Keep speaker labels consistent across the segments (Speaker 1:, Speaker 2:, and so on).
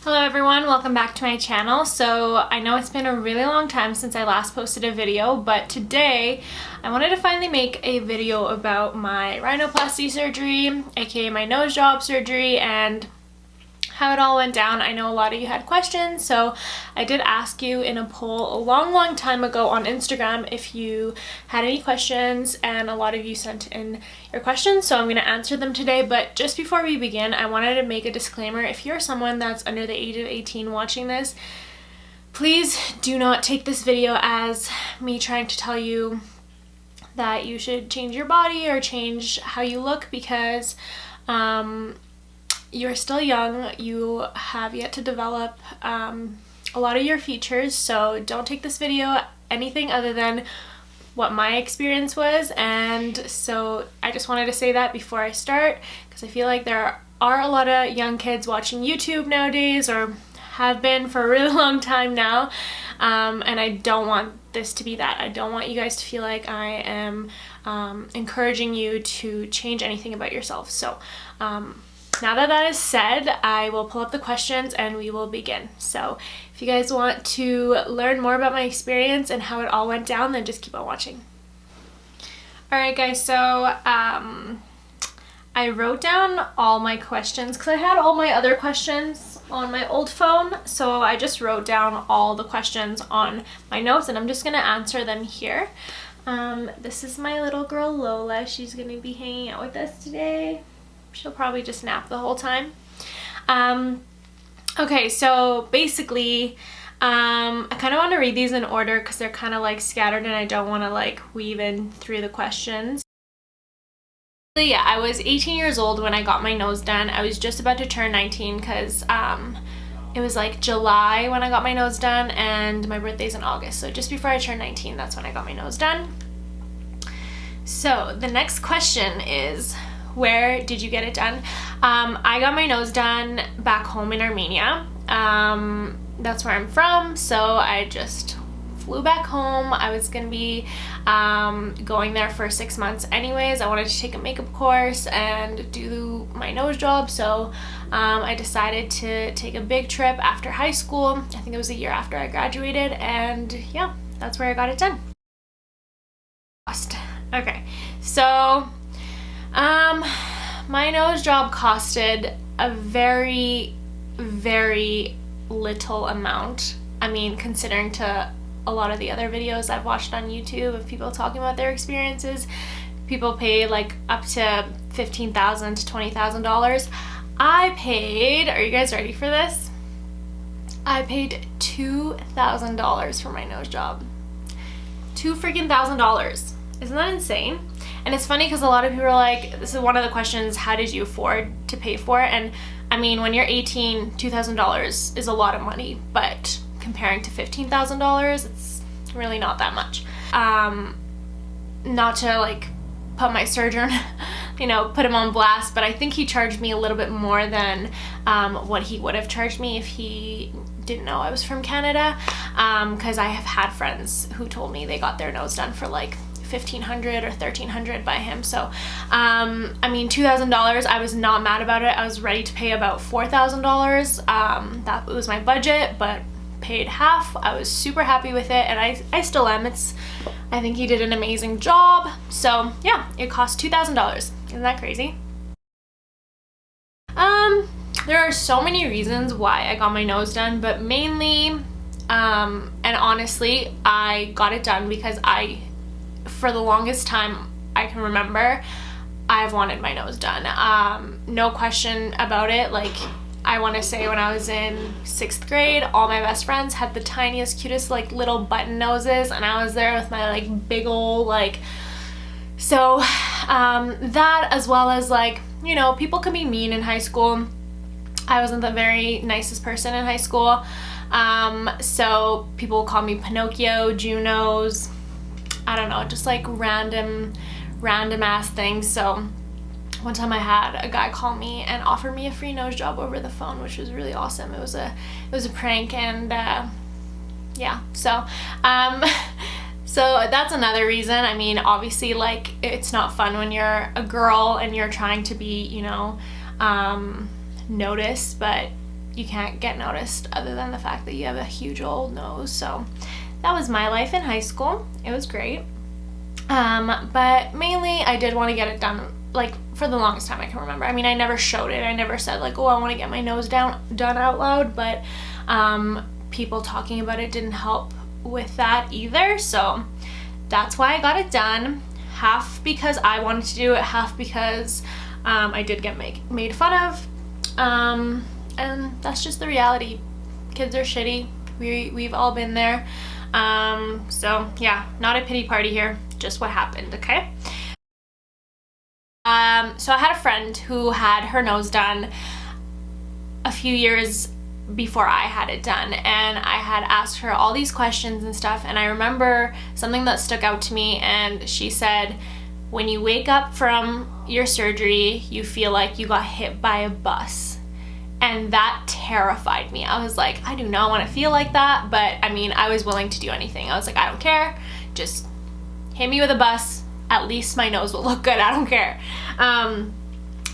Speaker 1: Hello everyone, welcome back to my channel. So I know it's been a really long time since I last posted a video, but today I wanted to finally make a video about my rhinoplasty surgery, aka my nose job surgery, and how it all went down. I know a lot of you had questions, so I did ask you in a poll a long time ago on Instagram if you had any questions, and a lot of you sent in your questions, so I'm going to answer them today. But just before we begin, I wanted to make a disclaimer. If you're someone that's under the age of 18 watching this, please do not take this video as me trying to tell you that you should change your body or change how you look, because you're still young, you have yet to develop a lot of your features, so don't take this video anything other than what my experience was. And so I just wanted to say that before I start, because I feel like there are a lot of young kids watching YouTube nowadays, or have been for a really long time now, and I don't want this to be that. I don't want you guys to feel like I am encouraging you to change anything about yourself. So now that that is said, I will pull up the questions and we will begin. So if you guys want to learn more about my experience and how it all went down, then just keep on watching. Alright guys, so I wrote down all my questions because I had all my other questions on my old phone, so I just wrote down all the questions on my notes and I'm just going to answer them here. This is my little girl Lola. She's going to be hanging out with us today. She'll probably just nap the whole time. Okay, so basically, I kind of want to read these in order because they're kind of like scattered and I don't want to like weave in through the questions. So yeah, I was 18 years old when I got my nose done. I was just about to turn 19 because it was like July when I got my nose done and my birthday's in August. So just before I turned 19, that's when I got my nose done. So the next question is, where did you get it done? I got my nose done back home in Armenia. That's where I'm from, so I just flew back home. I was gonna be going there for 6 months anyways. I wanted to take a makeup course and do my nose job, so I decided to take a big trip after high school. I think it was a year after I graduated, and yeah, that's where I got it done. Okay, so my nose job costed a very little amount. I mean, considering to a lot of the other videos I've watched on YouTube of people talking about their experiences, people pay like up to $15,000 to $20,000. I paid, are you guys ready for this? I paid $2,000 for my nose job. $2,000. Isn't that insane? And it's funny because a lot of people are like, this is one of the questions, how did you afford to pay for it? And I mean, when you're 18, $2,000 is a lot of money, but comparing to $15,000, it's really not that much. Not to like put my surgeon, you know, put him on blast, but I think he charged me a little bit more than what he would have charged me if he didn't know I was from Canada, because I have had friends who told me they got their nose done for like $1,500 or $1,300 by him. So I mean, $2,000, I was not mad about it. I was ready to pay about $4,000. That was my budget, but paid half. I was super happy with it, and I still am. I think he did an amazing job. So yeah, it cost $2,000. Isn't that crazy? There are so many reasons why I got my nose done, but mainly and honestly, I got it done because for the longest time I can remember, I've wanted my nose done. No question about it. Like, I want to say when I was in 6th grade, all my best friends had the tiniest, cutest, like, little button noses, and I was there with my, like, big old, like, so, that, as well as, like, you know, people can be mean in high school. I wasn't the very nicest person in high school, so people call me Pinocchio, Junos, I don't know, just like random ass things. So one time I had a guy call me and offer me a free nose job over the phone, which was really awesome. It was a prank, and yeah, so so that's another reason. I mean, obviously, like, it's not fun when you're a girl and you're trying to be, you know, noticed, but you can't get noticed other than the fact that you have a huge old nose. So that was my life in high school. It was great. But mainly I did want to get it done, like, for the longest time I can remember. I mean, I never showed it. I never said like, oh, I want to get my nose done out loud, but people talking about it didn't help with that either. So that's why I got it done. Half because I wanted to do it, half because I did get made fun of. And that's just the reality. Kids are shitty. We've all been there. So yeah, not a pity party here, just what happened, okay? So I had a friend who had her nose done a few years before I had it done, and I had asked her all these questions and stuff, and I remember something that stuck out to me, and she said, when you wake up from your surgery, you feel like you got hit by a bus. And that terrified me. I was like, I do not want to feel like that, but I mean, I was willing to do anything. I was like, I don't care, just hit me with a bus, at least my nose will look good, I don't care.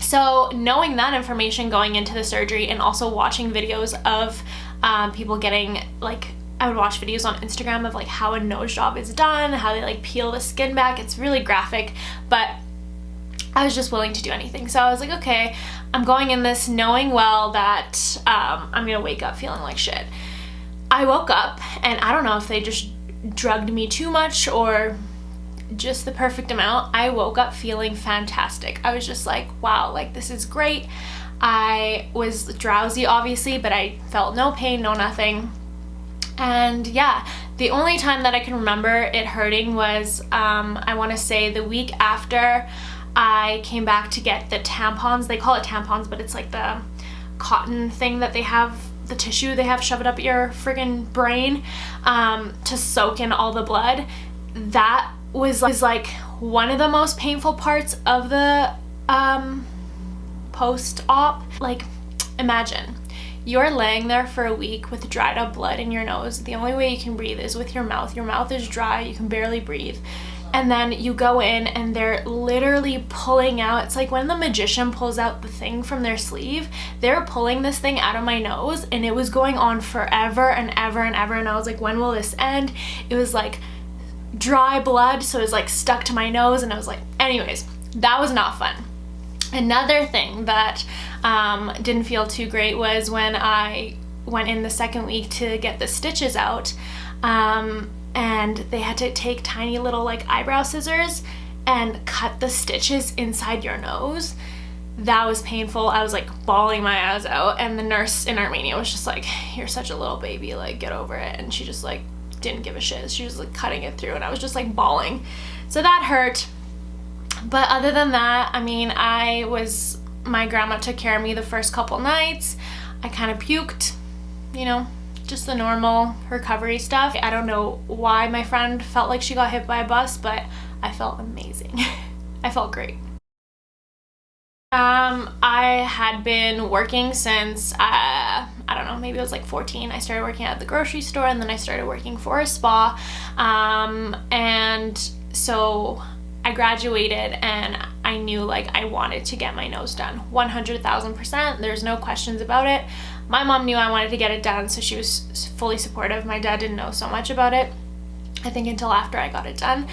Speaker 1: So knowing that information going into the surgery, and also watching videos of people getting, like, I would watch videos on Instagram of like how a nose job is done, how they like peel the skin back. It's really graphic, but I was just willing to do anything. So I was like, okay, I'm going in this knowing well that I'm gonna wake up feeling like shit. I woke up, and I don't know if they just drugged me too much or just the perfect amount. I woke up feeling fantastic. I was just like, wow, like this is great. I was drowsy obviously, but I felt no pain, no nothing. And yeah, the only time that I can remember it hurting was I want to say the week after I came back to get the tampons. They call it tampons, but it's like the cotton thing that they have, the tissue they have shove it up your friggin' brain to soak in all the blood. That was like one of the most painful parts of the post-op. Like, imagine you're laying there for a week with dried up blood in your nose. The only way you can breathe is with your mouth. Your mouth is dry, you can barely breathe. And then you go in and they're literally pulling out, it's like when the magician pulls out the thing from their sleeve. They're pulling this thing out of my nose, and it was going on forever and ever and ever, and I was like, when will this end? It was like dry blood, so it was like stuck to my nose, and I was like, anyways, that was not fun. Another thing that didn't feel too great was when I went in the second week to get the stitches out, and they had to take tiny little like eyebrow scissors and cut the stitches inside your nose. That was painful. I was like bawling my eyes out, and the nurse in Armenia was just like, you're such a little baby, like get over it. And she just like didn't give a shit. She was like cutting it through, and I was just like bawling. So that hurt. But other than that, I mean, my grandma took care of me the first couple nights. I kind of puked, you know, just the normal recovery stuff. I don't know why my friend felt like she got hit by a bus, but I felt amazing. I felt great. I had been working since, I don't know, maybe it was like 14. I started working at the grocery store, and then I started working for a spa. And so I graduated, and I knew like I wanted to get my nose done 100,000%. There's no questions about it. My mom knew I wanted to get it done, so she was fully supportive. My dad didn't know so much about it, I think, until after I got it done,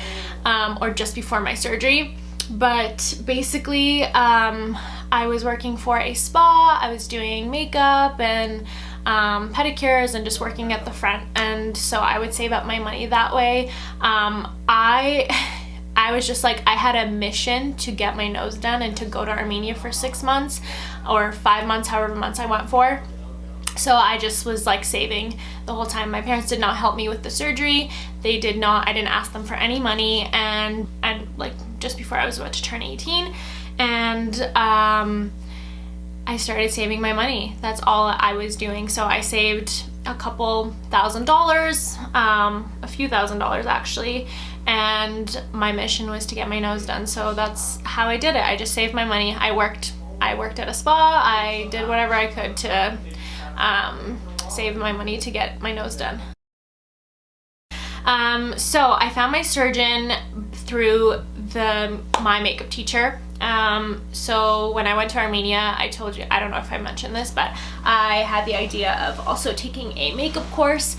Speaker 1: or just before my surgery. But basically, I was working for a spa. I was doing makeup and pedicures and just working at the front, and so I would save up my money that way. I was just like, I had a mission to get my nose done and to go to Armenia for 6 months or 5 months, however months I went for. So I just was like saving the whole time. My parents did not help me with the surgery. I didn't ask them for any money, and like just before I was about to turn 18, and I started saving my money. That's all I was doing. So I saved a couple $1,000s, a few $1,000s actually, and my mission was to get my nose done. So that's how I did it. I just saved my money. I worked at a spa. I did whatever I could to save my money to get my nose done. So I found my surgeon through my makeup teacher. So when I went to Armenia, I told you, I don't know if I mentioned this, but I had the idea of also taking a makeup course.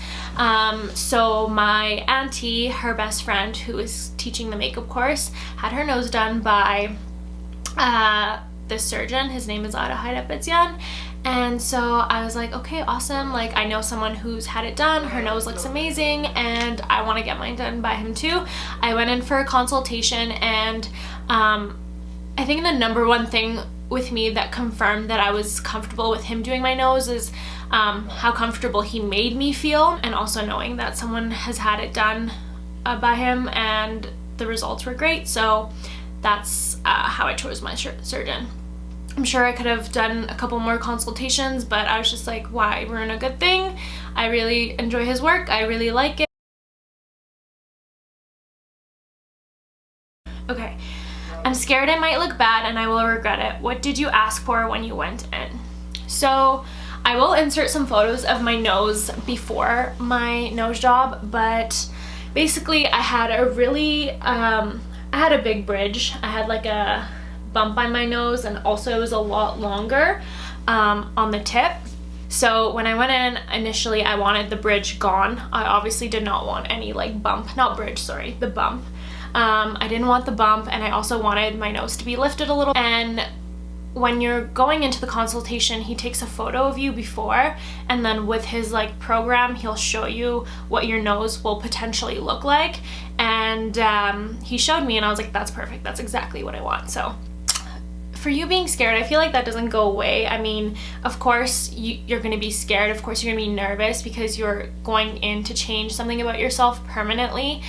Speaker 1: So my auntie, her best friend who was teaching the makeup course, had her nose done by this surgeon. His name is Rhinoplasty. And so I was like, okay, awesome. Like, I know someone who's had it done. Her nose looks amazing and I want to get mine done by him too. I went in for a consultation, and I think the number one thing with me that confirmed that I was comfortable with him doing my nose is how comfortable he made me feel, and also knowing that someone has had it done by him and the results were great. So that's how I chose my surgeon. I'm sure I could have done a couple more consultations, but I was just like, why ruin a good thing? I really enjoy his work. I really like it. Okay, I'm scared it might look bad and I will regret it. What did you ask for when you went in? So I will insert some photos of my nose before my nose job, but basically I had a really, I had a big bridge. I had like a bump on my nose, and also it was a lot longer on the tip. So when I went in initially, I wanted the bridge gone. I obviously did not want any like bump, not bridge, sorry, the bump. I didn't want the bump, and I also wanted my nose to be lifted a little. And when you're going into the consultation, he takes a photo of you before, and then with his like program, he'll show you what your nose will potentially look like. And he showed me, and I was like, that's perfect, that's exactly what I want. So for you being scared, I feel like that doesn't go away. I mean, of course you're going to be scared, of course you're going to be nervous, because you're going in to change something about yourself permanently.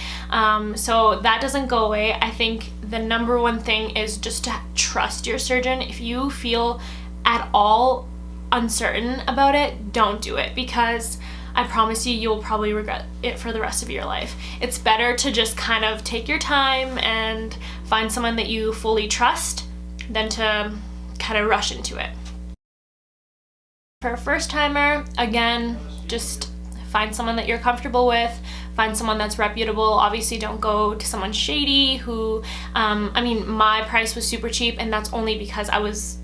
Speaker 1: So that doesn't go away. I think the number one thing is just to trust your surgeon. If you feel at all uncertain about it, don't do it, because I promise you, you'll probably regret it for the rest of your life. It's better to just kind of take your time and find someone that you fully trust than to kind of rush into it. For a first timer, again, just find someone that you're comfortable with, find someone that's reputable. Obviously don't go to someone shady who, I mean, my price was super cheap, and that's only because I was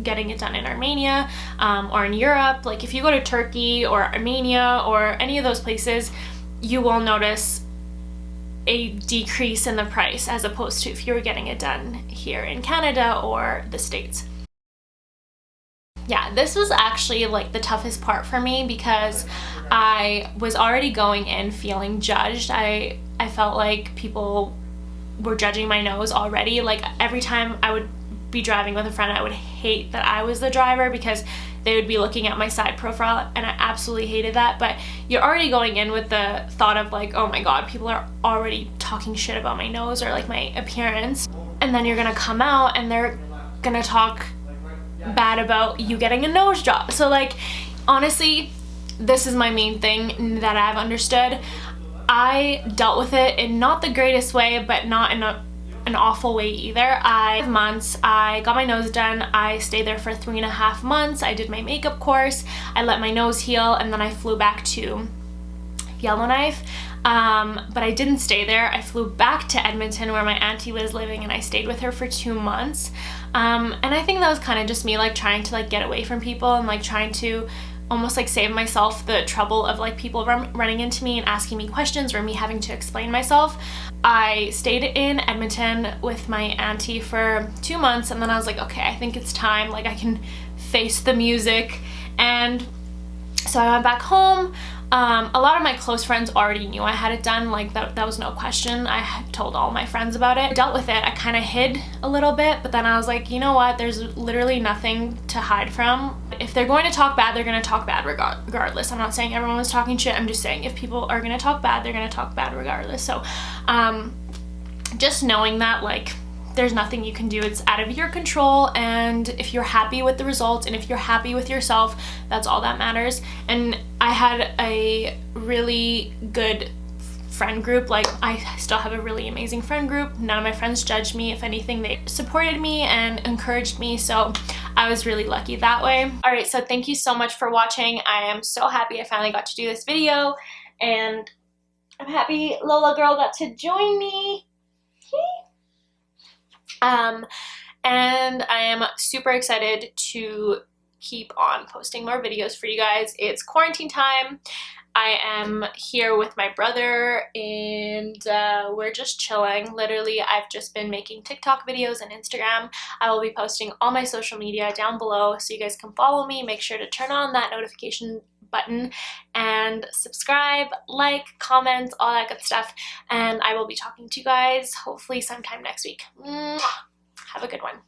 Speaker 1: getting it done in Armenia or in Europe. Like if you go to Turkey or Armenia or any of those places, you will notice a decrease in the price as opposed to if you were getting it done here in Canada or the States. Yeah, this was actually like the toughest part for me, because I was already going in feeling judged. I felt like people were judging my nose already. Like every time I would be driving with a friend, I would hate that I was the driver, because they would be looking at my side profile, and I absolutely hated that. But you're already going in with the thought of like, oh my god, people are already talking shit about my nose or like my appearance, and then you're gonna come out and they're gonna talk bad about you getting a nose job. So like, honestly, this is my main thing that I've understood. I dealt with it in not the greatest way, but not in an awful way either. I got my nose done. I stayed there for 3.5 months. I did my makeup course. I let my nose heal, and then I flew back to Yellowknife. But I didn't stay there. I flew back to Edmonton where my auntie was living, and I stayed with her for 2 months. And I think that was kind of just me like trying to like get away from people, and like trying to almost like save myself the trouble of like people running into me and asking me questions or me having to explain myself. I stayed in Edmonton with my auntie for 2 months, and then I was like, okay, I think it's time, like I can face the music. And so I went back home. A lot of my close friends already knew I had it done, like that was no question. I had told all my friends about it. I dealt with it. I kind of hid a little bit, but then I was like, you know what, there's literally nothing to hide from. If they're going to talk bad, they're going to talk bad regardless. I'm not saying everyone was talking shit. I'm just saying if people are going to talk bad, they're going to talk bad regardless. So just knowing that, like, there's nothing you can do. It's out of your control, and if you're happy with the results and if you're happy with yourself, that's all that matters. And I had a really good friend group. Like, I still have a really amazing friend group. None of my friends judged me. If anything, they supported me and encouraged me, so I was really lucky that way. Alright, so thank you so much for watching. I am so happy I finally got to do this video, and I'm happy Lola girl got to join me. and I am super excited to keep on posting more videos for you guys. It's quarantine time. I am here with my brother and we're just chilling. Literally, I've just been making TikTok videos and Instagram. I will be posting all my social media down below so you guys can follow me. Make sure to turn on that notification button and subscribe, like, comment, all that good stuff. And I will be talking to you guys hopefully sometime next week. Mwah! Have a good one.